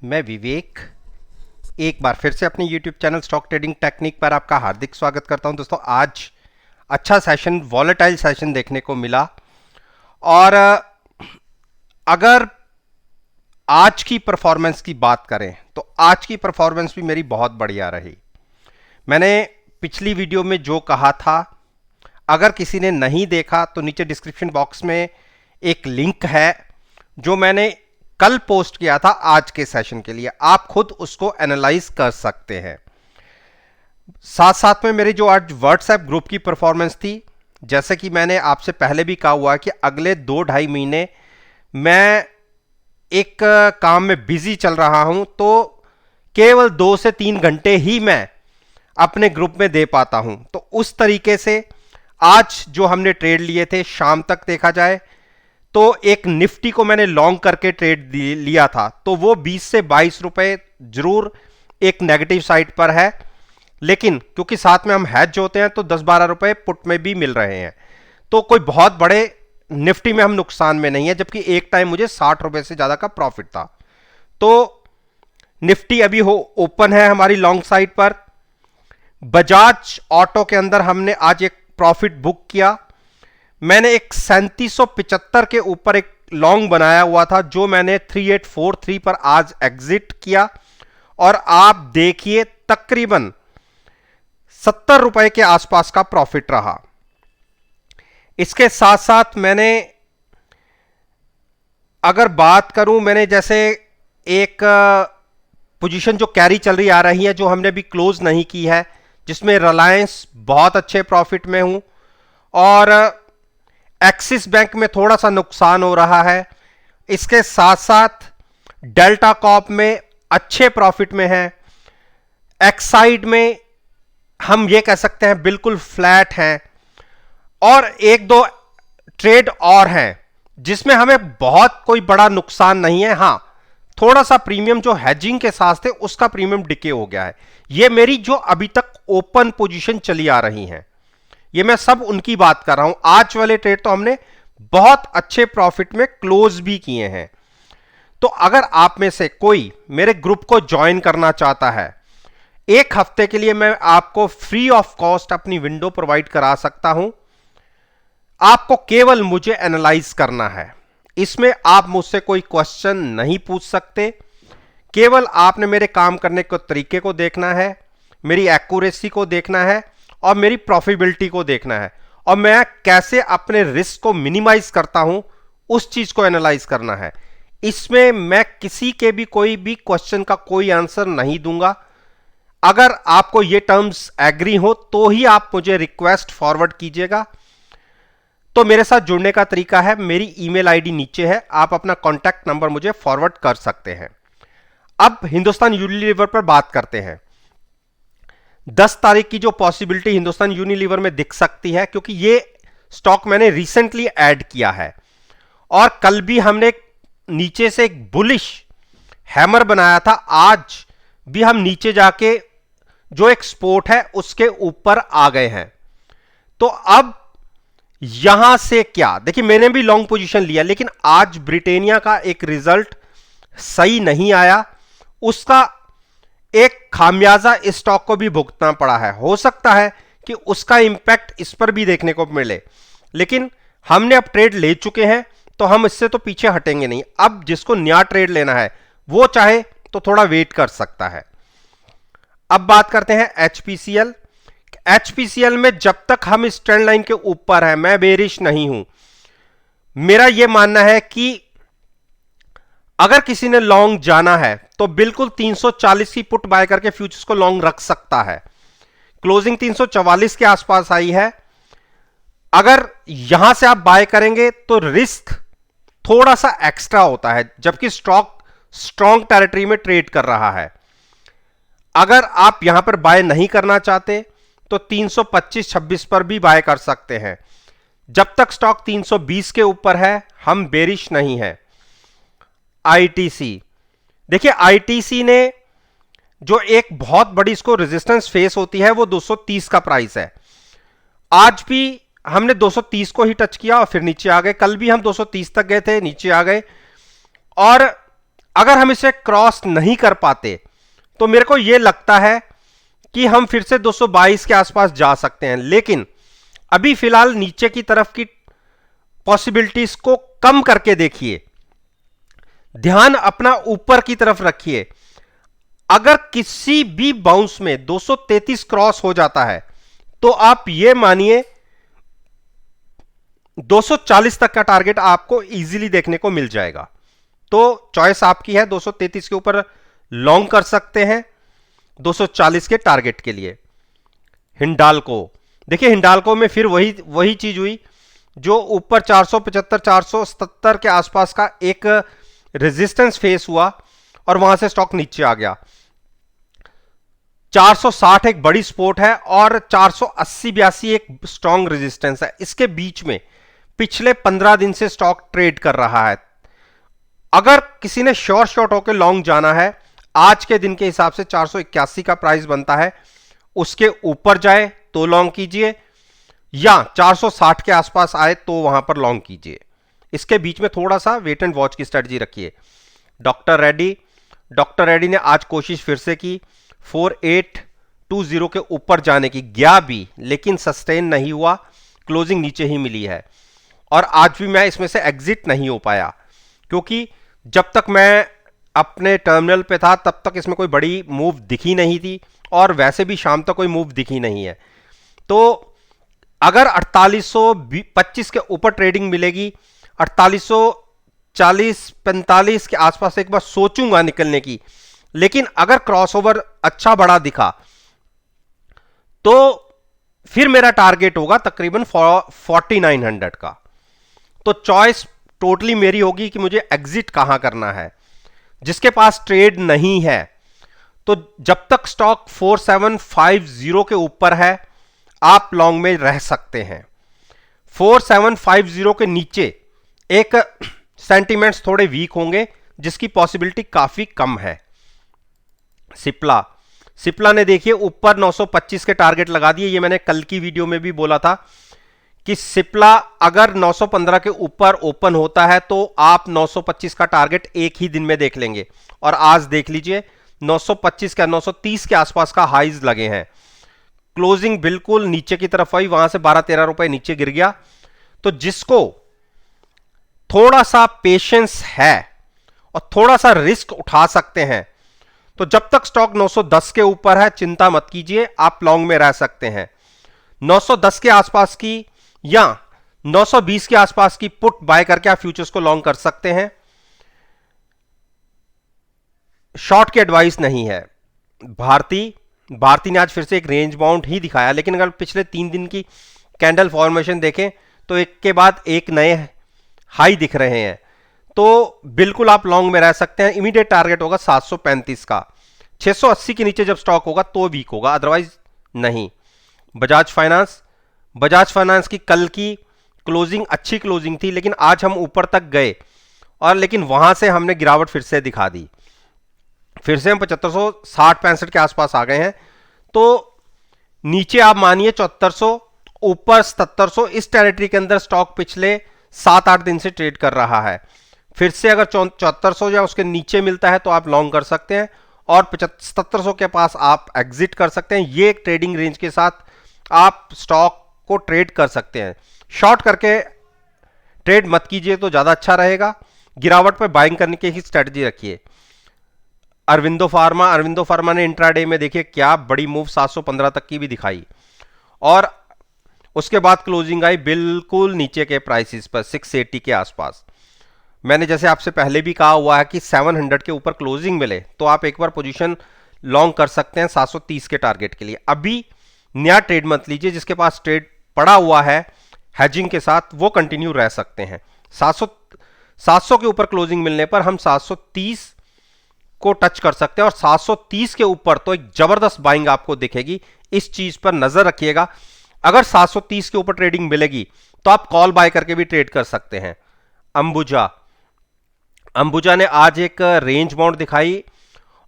मैं विवेक एक बार फिर से अपने YouTube channel stock trading technique पर आपका हार्दिक स्वागत करता हूं। दोस्तों, आज अच्छा सेशन, वॉलेटाइल सेशन देखने को मिला और अगर आज की परफॉर्मेंस की बात करें तो आज की परफॉर्मेंस भी मेरी बहुत बढ़िया रही। मैंने पिछली वीडियो में जो कहा था, अगर किसी ने नहीं देखा तो नीचे डिस्क्रिप्शन बॉक्स में एक लिंक है जो मैंने कल पोस्ट किया था आज के सेशन के लिए। आप खुद उसको एनालाइज कर सकते हैं। साथ साथ में मेरी जो आज व्हाट्सएप ग्रुप की परफॉर्मेंस थी, जैसे कि मैंने आपसे पहले भी कहा हुआ कि अगले 2-2.5 महीने मैं एक काम में बिजी चल रहा हूं, तो केवल 2 से 3 घंटे ही मैं अपने ग्रुप में दे पाता हूं। तो उस तरीके से आज जो हमने ट्रेड लिए थे, शाम तक देखा जाए तो एक निफ्टी को मैंने लॉन्ग करके ट्रेड लिया था, तो वो 20 से 22 रुपए जरूर एक नेगेटिव साइड पर है, लेकिन क्योंकि साथ में हम हैज होते हैं तो 10-12 रुपए पुट में भी मिल रहे हैं, तो कोई बहुत बड़े निफ्टी में हम नुकसान में नहीं है। जबकि एक टाइम मुझे 60 रुपए से ज्यादा का प्रॉफिट था। तो निफ्टी अभी ओपन है हमारी लॉन्ग साइड पर। बजाज ऑटो के अंदर हमने आज एक प्रॉफिट बुक किया। मैंने एक 3775 के ऊपर एक लॉन्ग बनाया हुआ था जो मैंने 3843 पर आज एग्जिट किया, और आप देखिए तकरीबन 70 रुपए के आसपास का प्रॉफिट रहा। इसके साथ साथ मैंने अगर बात करूं, मैंने जैसे एक पोजीशन जो कैरी चल रही आ रही है, जो हमने भी क्लोज नहीं की है, जिसमें रिलायंस बहुत अच्छे प्रॉफिट में हूं और एक्सिस बैंक में थोड़ा सा नुकसान हो रहा है। इसके साथ साथ डेल्टा कॉर्प में अच्छे प्रॉफिट में है। एक्साइड में हम ये कह सकते हैं बिल्कुल फ्लैट हैं, और एक दो ट्रेड और हैं जिसमें हमें बहुत कोई बड़ा नुकसान नहीं है। हां, थोड़ा सा प्रीमियम जो हेजिंग के साथ थे उसका प्रीमियम डिके हो गया है। ये मेरी जो अभी तक ओपन पोजीशन चली आ रही हैं, ये मैं सब उनकी बात कर रहा हूं। आज वाले ट्रेड तो हमने बहुत अच्छे प्रॉफिट में क्लोज भी किए हैं। तो अगर आप में से कोई मेरे ग्रुप को ज्वाइन करना चाहता है, एक हफ्ते के लिए मैं आपको फ्री ऑफ कॉस्ट अपनी विंडो प्रोवाइड करा सकता हूं। आपको केवल मुझे एनालाइज करना है। इसमें आप मुझसे कोई क्वेश्चन नहीं पूछ सकते, केवल आपने मेरे काम करने के तरीके को देखना है, मेरी एक्यूरेसी को देखना है और मेरी प्रॉफिटेबिलिटी को देखना है, और मैं कैसे अपने रिस्क को मिनिमाइज करता हूं उस चीज को एनालाइज करना है। इसमें मैं किसी के भी कोई भी क्वेश्चन का कोई आंसर नहीं दूंगा। अगर आपको ये टर्म्स एग्री हो तो ही आप मुझे रिक्वेस्ट फॉरवर्ड कीजिएगा। तो मेरे साथ जुड़ने का तरीका है, मेरी ईमेल आईडी नीचे है, आप अपना कॉन्टैक्ट नंबर मुझे फॉरवर्ड कर सकते हैं। अब हिंदुस्तान यूनिलीवर पर बात करते हैं। 10 तारीख की जो पॉसिबिलिटी हिंदुस्तान यूनिलीवर में दिख सकती है, क्योंकि ये स्टॉक मैंने रिसेंटली ऐड किया है और कल भी हमने नीचे से एक बुलिश हैमर बनाया था। आज भी हम नीचे जाके जो एक सपोर्ट है उसके ऊपर आ गए हैं। तो अब यहां से क्या, देखिए मैंने भी लॉन्ग पोजीशन लिया, लेकिन आज ब्रिटेनिया का एक रिजल्ट सही नहीं आया, उसका एक खामियाजा इस स्टॉक को भी भुगतना पड़ा है। हो सकता है कि उसका इंपैक्ट इस पर भी देखने को मिले, लेकिन हमने अब ट्रेड ले चुके हैं तो हम इससे तो पीछे हटेंगे नहीं। अब जिसको नया ट्रेड लेना है वो चाहे तो थोड़ा वेट कर सकता है। अब बात करते हैं एचपीसीएल। एचपीसीएल में जब तक हम इस ट्रेंड लाइन के ऊपर हैं, मैं बेरिश नहीं हूं। मेरा यह मानना है कि अगर किसी ने लॉन्ग जाना है तो बिल्कुल 340 की पुट बाय करके फ्यूचर्स को लॉन्ग रख सकता है। क्लोजिंग 344 के आसपास आई है। अगर यहां से आप बाय करेंगे तो रिस्क थोड़ा सा एक्स्ट्रा होता है, जबकि स्टॉक स्ट्रॉन्ग टेरिटरी में ट्रेड कर रहा है। अगर आप यहां पर बाय नहीं करना चाहते तो 325-26 पर भी बाय कर सकते हैं। जब तक स्टॉक 320 के ऊपर है हम बेरिश नहीं है। आईटीसी, देखिए आईटीसी ने जो एक बहुत बड़ी इसको रेजिस्टेंस फेस होती है वो 230 का प्राइस है। आज भी हमने 230 को ही टच किया और फिर नीचे आ गए। कल भी हम 230 तक गए थे, नीचे आ गए, और अगर हम इसे क्रॉस नहीं कर पाते तो मेरे को यह लगता है कि हम फिर से 222 के आसपास जा सकते हैं, लेकिन अभी फिलहाल नीचे की तरफ की पॉसिबिलिटीज को कम करके देखिए, ध्यान अपना ऊपर की तरफ रखिए। अगर किसी भी बाउंस में 233 क्रॉस हो जाता है तो आप यह मानिए 240 तक का टारगेट आपको इजीली देखने को मिल जाएगा। तो चॉइस आपकी है, 233 के ऊपर लॉन्ग कर सकते हैं 240 के टारगेट के लिए। हिंडाल्को देखिए, हिंडाल्को में फिर वही चीज हुई जो ऊपर 475 477 के आसपास का एक रेजिस्टेंस फेस हुआ और वहां से स्टॉक नीचे आ गया। 460 एक बड़ी सपोर्ट है और 480-82 एक स्ट्रॉन्ग रेजिस्टेंस है। इसके बीच में पिछले 15 दिन से स्टॉक ट्रेड कर रहा है। अगर किसी ने शॉर्ट होकर लॉन्ग जाना है, आज के दिन के हिसाब से 481 का प्राइस बनता है, उसके ऊपर जाए तो लॉन्ग कीजिए या 460 के आसपास आए तो वहां पर लॉन्ग कीजिए। इसके बीच में थोड़ा सा वेट एंड वॉच की स्ट्रेटजी रखिए। डॉक्टर रेड्डी ने आज कोशिश फिर से की 4820 के ऊपर जाने की, गया भी लेकिन सस्टेन नहीं हुआ, क्लोजिंग नीचे ही मिली है। और आज भी मैं इसमें से एग्जिट नहीं हो पाया क्योंकि जब तक मैं अपने टर्मिनल पे था तब तक इसमें कोई बड़ी मूव दिखी नहीं थी और वैसे भी शाम तक कोई मूव दिखी नहीं है। तो अगर 4825 के ऊपर ट्रेडिंग मिलेगी, 4840-45 के आसपास एक बार सोचूंगा निकलने की, लेकिन अगर क्रॉसओवर अच्छा बड़ा दिखा तो फिर मेरा टारगेट होगा तकरीबन 4900 का। तो चॉइस टोटली मेरी होगी कि मुझे एग्जिट कहां करना है। जिसके पास ट्रेड नहीं है तो जब तक स्टॉक 4750 के ऊपर है आप लॉन्ग में रह सकते हैं। 4750 के नीचे एक सेंटिमेंट्स थोड़े वीक होंगे जिसकी पॉसिबिलिटी काफी कम है। सिप्ला ने देखिए ऊपर 925 के टारगेट लगा दिए। ये मैंने कल की वीडियो में भी बोला था कि सिप्ला अगर 915 के ऊपर ओपन होता है तो आप 925 का टारगेट एक ही दिन में देख लेंगे, और आज देख लीजिए 925 का 930 के आसपास का हाइज लगे हैं। क्लोजिंग बिल्कुल नीचे की तरफ आई, वहां से 12-13 रुपए नीचे गिर गया। तो जिसको थोड़ा सा पेशेंस है और थोड़ा सा रिस्क उठा सकते हैं, तो जब तक स्टॉक 910 के ऊपर है चिंता मत कीजिए, आप लॉन्ग में रह सकते हैं। 910 के आसपास की या 920 के आसपास की पुट बाय करके आप फ्यूचर्स को लॉन्ग कर सकते हैं। शॉर्ट की एडवाइस नहीं है। भारती ने आज फिर से एक रेंज बाउंड ही दिखाया, लेकिन अगर पिछले 3 दिन की कैंडल फॉर्मेशन देखें तो एक के बाद एक नए हाई दिख रहे हैं, तो बिल्कुल आप लॉन्ग में रह सकते हैं। इमीडिएट टारगेट होगा 735 का। 680 के नीचे जब स्टॉक होगा तो वीक होगा, अदरवाइज नहीं। बजाज फाइनेंस की कल की क्लोजिंग अच्छी क्लोजिंग थी, लेकिन आज हम ऊपर तक गए और लेकिन वहां से हमने गिरावट फिर से दिखा दी। फिर से हम 7560-65 के आसपास आ गए हैं। तो नीचे आप मानिए 7400, ऊपर 7700, इस टेरिटरी के अंदर स्टॉक पिछले 7-8 दिन से ट्रेड कर रहा है। फिर से अगर 7400 या उसके नीचे मिलता है तो आप लॉन्ग कर सकते हैं और 7700 के पास आप एग्जिट कर सकते हैं। ये एक ट्रेडिंग रेंज के साथ आप स्टॉक को ट्रेड कर सकते हैं। शॉर्ट करके ट्रेड मत कीजिए तो ज्यादा अच्छा रहेगा। गिरावट पर बाइंग करने की ही स्ट्रेटजी रखिए। अरविंदो फार्मा ने इंट्राडे में देखिए क्या बड़ी मूव 715 तक की भी दिखाई, और उसके बाद क्लोजिंग आई बिल्कुल नीचे के प्राइसेस पर 680 के आसपास। मैंने जैसे आपसे पहले भी कहा हुआ है कि 700 के ऊपर क्लोजिंग मिले तो आप एक बार पोजीशन लॉन्ग कर सकते हैं 730 के टारगेट के लिए। अभी नया ट्रेड मत लीजिए, जिसके पास ट्रेड पड़ा हुआ है हेजिंग के साथ वो कंटिन्यू रह सकते हैं। 700 के ऊपर क्लोजिंग मिलने पर हम 730 को टच कर सकते हैं और 730 के ऊपर तो एक जबरदस्त बाइंग आपको दिखेगी। इस चीज पर नजर रखिएगा। अगर 730 के ऊपर ट्रेडिंग मिलेगी तो आप कॉल बाय करके भी ट्रेड कर सकते हैं। अंबुजा ने आज एक रेंज बाउंड दिखाई,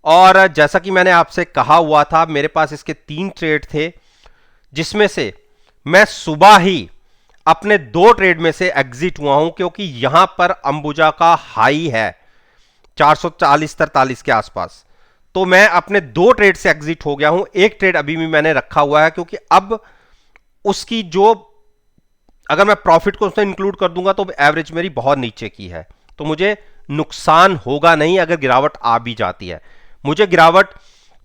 और जैसा कि मैंने आपसे कहा हुआ था मेरे पास इसके 3 ट्रेड थे, जिसमें से मैं सुबह ही अपने 2 ट्रेड में से एग्जिट हुआ हूं क्योंकि यहां पर अंबुजा का हाई है 440-43 के आसपास। तो मैं अपने 2 ट्रेड से एग्जिट हो गया हूं, एक ट्रेड अभी भी मैंने रखा हुआ है, क्योंकि अब उसकी जो, अगर मैं प्रॉफिट को उसमें इंक्लूड कर दूंगा तो एवरेज मेरी बहुत नीचे की है, तो मुझे नुकसान होगा नहीं अगर गिरावट आ भी जाती है। मुझे गिरावट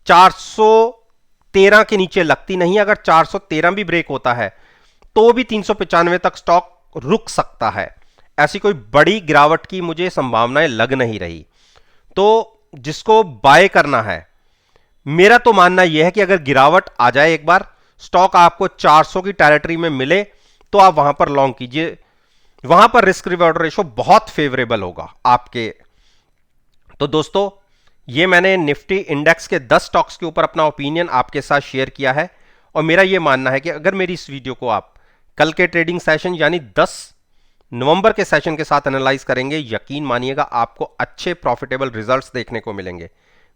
413 के नीचे लगती नहीं। अगर 413 भी ब्रेक होता है तो भी 395 तक स्टॉक रुक सकता है। ऐसी कोई बड़ी गिरावट की मुझे संभावनाएं लग नहीं रही। तो जिसको बाय करना है, मेरा तो मानना यह है कि अगर गिरावट आ जाए, एक बार स्टॉक आपको 400 की टेरिटरी में मिले, तो आप वहां पर लॉन्ग कीजिए। वहां पर रिस्क रिवॉर्ड रेशो बहुत फेवरेबल होगा आपके। तो दोस्तों, ये मैंने निफ्टी इंडेक्स के 10 स्टॉक्स के ऊपर अपना ओपिनियन आपके साथ शेयर किया है। और मेरा यह मानना है कि अगर मेरी इस वीडियो को आप कल के ट्रेडिंग सेशन यानी 10 नवंबर के सेशन के साथ एनालाइज करेंगे, यकीन मानिएगा आपको अच्छे प्रॉफिटेबल रिजल्ट्स देखने को मिलेंगे।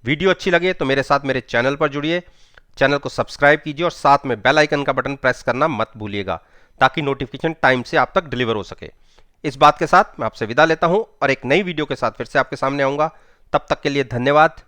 वीडियो अच्छी लगे तो मेरे साथ मेरे चैनल पर जुड़िए, चैनल को सब्सक्राइब कीजिए और साथ में बेल आइकन का बटन प्रेस करना मत भूलिएगा, ताकि नोटिफिकेशन टाइम से आप तक डिलीवर हो सके। इस बात के साथ मैं आपसे विदा लेता हूं और एक नई वीडियो के साथ फिर से आपके सामने आऊंगा। तब तक के लिए धन्यवाद।